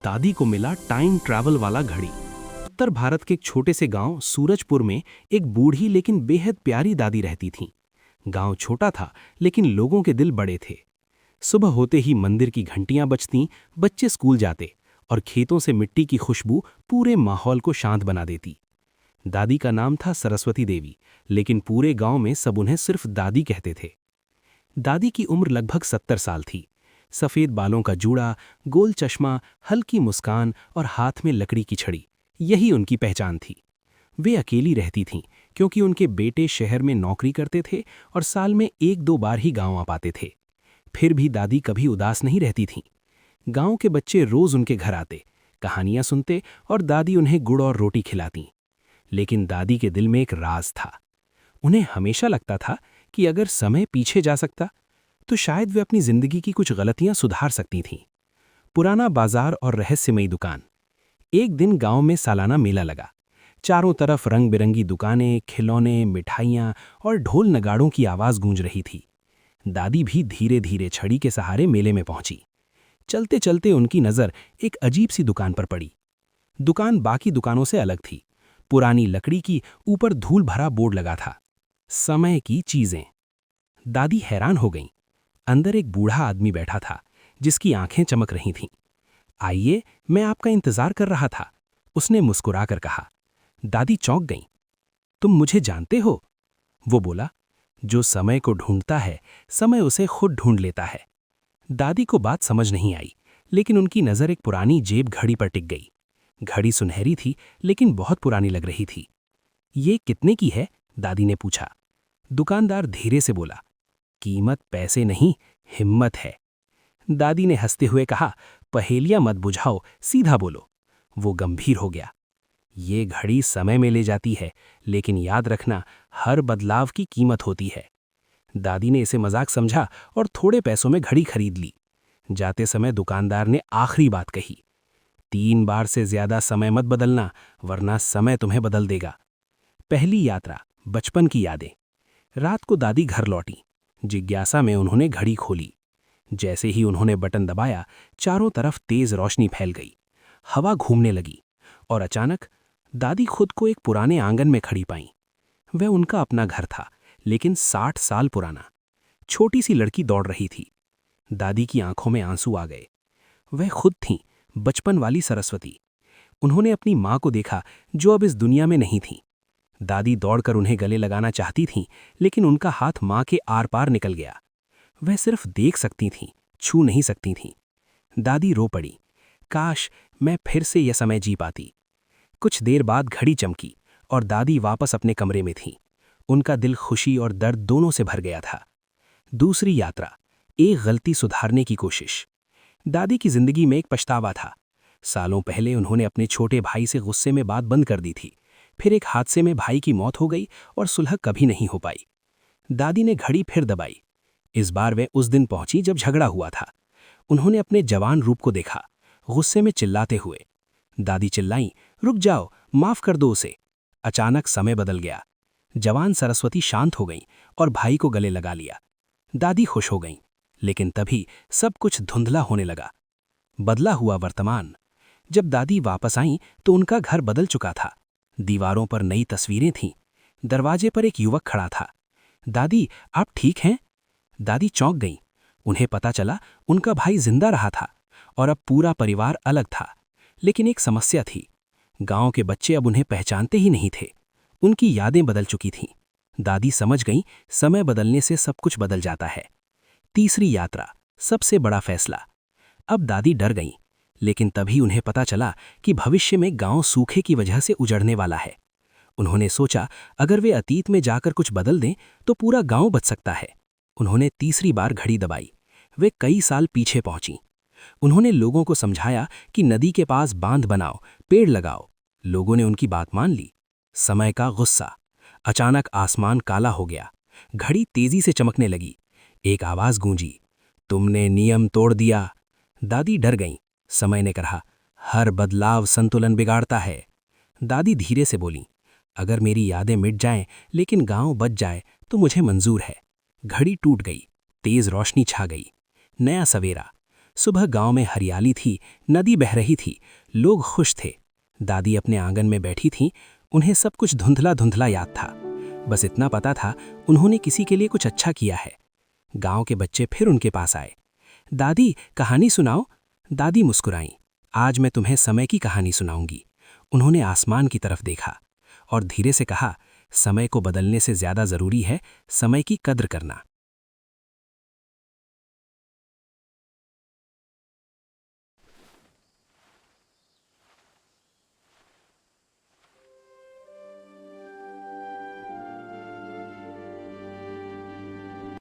दादी को मिला टाइम ट्रैवल वाला घड़ी। उत्तर भारत के एक छोटे से गांव सूरजपुर में एक बूढ़ी लेकिन बेहद प्यारी दादी रहती थीं। गांव छोटा था लेकिन लोगों के दिल बड़े थे। सुबह होते ही मंदिर की घंटियां बजतीं, बच्चे स्कूल जाते और खेतों से मिट्टी की खुशबू पूरे माहौल को शांत बना देती। दादी का नाम था सरस्वती देवी, लेकिन पूरे गांव में सब उन्हें सिर्फ दादी कहते थे। दादी की उम्र लगभग 70 साल थी। सफ़ेद बालों का जूड़ा, गोल चश्मा, हल्की मुस्कान और हाथ में लकड़ी की छड़ी, यही उनकी पहचान थी। वे अकेली रहती थीं क्योंकि उनके बेटे शहर में नौकरी करते थे और साल में 1-2 बार ही गांव आ पाते थे। फिर भी दादी कभी उदास नहीं रहती थीं। गांव के बच्चे रोज उनके घर आते, कहानियां सुनते और दादी उन्हें गुड़ और रोटी खिलाती। लेकिन दादी के दिल में एक राज था। उन्हें हमेशा लगता था कि अगर समय पीछे जा सकता तो शायद वे अपनी जिंदगी की कुछ गलतियां सुधार सकती थीं। पुराना बाजार और रहस्यमयी दुकान। एक दिन गांव में सालाना मेला लगा। चारों तरफ रंग बिरंगी दुकानें, खिलौने, मिठाइयां और ढोल नगाड़ों की आवाज गूंज रही थी। दादी भी धीरे धीरे छड़ी के सहारे मेले में पहुंची। चलते चलते उनकी नज़र एक अजीब सी दुकान पर पड़ी। दुकान बाकी दुकानों से अलग थी। पुरानी लकड़ी की, ऊपर धूल भरा बोर्ड लगा था, समय की चीजें। दादी हैरान हो गईं। अंदर एक बूढ़ा आदमी बैठा था जिसकी आंखें चमक रही थीं। आइए, मैं आपका इंतजार कर रहा था, उसने मुस्कुराकर कहा। दादी चौंक गईं। तुम मुझे जानते हो? वो बोला। जो समय को ढूंढता है, समय उसे खुद ढूंढ लेता है। दादी को बात समझ नहीं आई, लेकिन उनकी नज़र एक पुरानी जेब घड़ी पर टिक गई। घड़ी सुनहरी थी लेकिन बहुत पुरानी लग रही थी। ये कितने की है? दादी ने पूछा। दुकानदार धीरे से बोला, कीमत पैसे नहीं, हिम्मत है। दादी ने हंसते हुए कहा, पहेलियां मत बुझाओ, सीधा बोलो। वो गंभीर हो गया। ये घड़ी समय में ले जाती है, लेकिन याद रखना, हर बदलाव की कीमत होती है। दादी ने इसे मजाक समझा और थोड़े पैसों में घड़ी खरीद ली। जाते समय दुकानदार ने आखिरी बात कही, 3 बार से ज्यादा समय मत बदलना, वरना समय तुम्हें बदल देगा। पहली यात्रा, बचपन की यादें। रात को दादी घर लौटी। जिज्ञासा में उन्होंने घड़ी खोली। जैसे ही उन्होंने बटन दबाया, चारों तरफ तेज रोशनी फैल गई। हवा घूमने लगी और अचानक दादी खुद को एक पुराने आंगन में खड़ी पाईं। वह उनका अपना घर था, लेकिन 60 साल पुराना। छोटी सी लड़की दौड़ रही थी। दादी की आंखों में आंसू आ गए। वह खुद थीं, बचपन वाली सरस्वती। उन्होंने अपनी माँ को देखा जो अब इस दुनिया में नहीं थी। दादी दौड़कर उन्हें गले लगाना चाहती थीं, लेकिन उनका हाथ माँ के आर पार निकल गया। वह सिर्फ देख सकती थीं, छू नहीं सकती थीं। दादी रो पड़ी। काश मैं फिर से यह समय जी पाती। कुछ देर बाद घड़ी चमकी और दादी वापस अपने कमरे में थीं। उनका दिल खुशी और दर्द दोनों से भर गया था। दूसरी यात्रा, एक गलती सुधारने की कोशिश। दादी की जिंदगी में एक पछतावा था। सालों पहले उन्होंने अपने छोटे भाई से गुस्से में बात बंद कर दी थी। फिर एक हादसे में भाई की मौत हो गई और सुलह कभी नहीं हो पाई। दादी ने घड़ी फिर दबाई। इस बार वह उस दिन पहुंची जब झगड़ा हुआ था। उन्होंने अपने जवान रूप को देखा, गुस्से में चिल्लाते हुए। दादी चिल्लाईं, रुक जाओ, माफ कर दो उसे। अचानक समय बदल गया। जवान सरस्वती शांत हो गईं और भाई को गले लगा लिया। दादी खुश हो गईं, लेकिन तभी सब कुछ धुंधला होने लगा। बदला हुआ वर्तमान। जब दादी वापस आईं तो उनका घर बदल चुका था। दीवारों पर नई तस्वीरें थीं। दरवाजे पर एक युवक खड़ा था। दादी, आप ठीक हैं? दादी चौंक गईं। उन्हें पता चला उनका भाई जिंदा रहा था और अब पूरा परिवार अलग था। लेकिन एक समस्या थी। गांव के बच्चे अब उन्हें पहचानते ही नहीं थे। उनकी यादें बदल चुकी थीं। दादी समझ गईं, समय बदलने से सब कुछ बदल जाता है। तीसरी यात्रा, सबसे बड़ा फैसला। अब दादी डर गईं, लेकिन तभी उन्हें पता चला कि भविष्य में गांव सूखे की वजह से उजड़ने वाला है। उन्होंने सोचा, अगर वे अतीत में जाकर कुछ बदल दें तो पूरा गांव बच सकता है। उन्होंने तीसरी बार घड़ी दबाई। वे कई साल पीछे पहुंची। उन्होंने लोगों को समझाया कि नदी के पास बांध बनाओ, पेड़ लगाओ। लोगों ने उनकी बात मान ली। समय का गुस्सा। अचानक आसमान काला हो गया। घड़ी तेजी से चमकने लगी। एक आवाज गूंजी, तुमने नियम तोड़ दिया। दादी डर गईं। समय ने कहा, हर बदलाव संतुलन बिगाड़ता है। दादी धीरे से बोली, अगर मेरी यादें मिट जाएं लेकिन गांव बच जाए तो मुझे मंजूर है। घड़ी टूट गई। तेज रोशनी छा गई। नया सवेरा। सुबह गांव में हरियाली थी, नदी बह रही थी, लोग खुश थे। दादी अपने आंगन में बैठी थीं, उन्हें सब कुछ धुंधला धुंधला याद था। बस इतना पता था, उन्होंने किसी के लिए कुछ अच्छा किया है। गांव के बच्चे फिर उनके पास आए। दादी, कहानी सुनाओ। दादी मुस्कुराईं। आज मैं तुम्हें समय की कहानी सुनाऊंगी। उन्होंने आसमान की तरफ देखा और धीरे से कहा, समय को बदलने से ज्यादा जरूरी है समय की कद्र करना।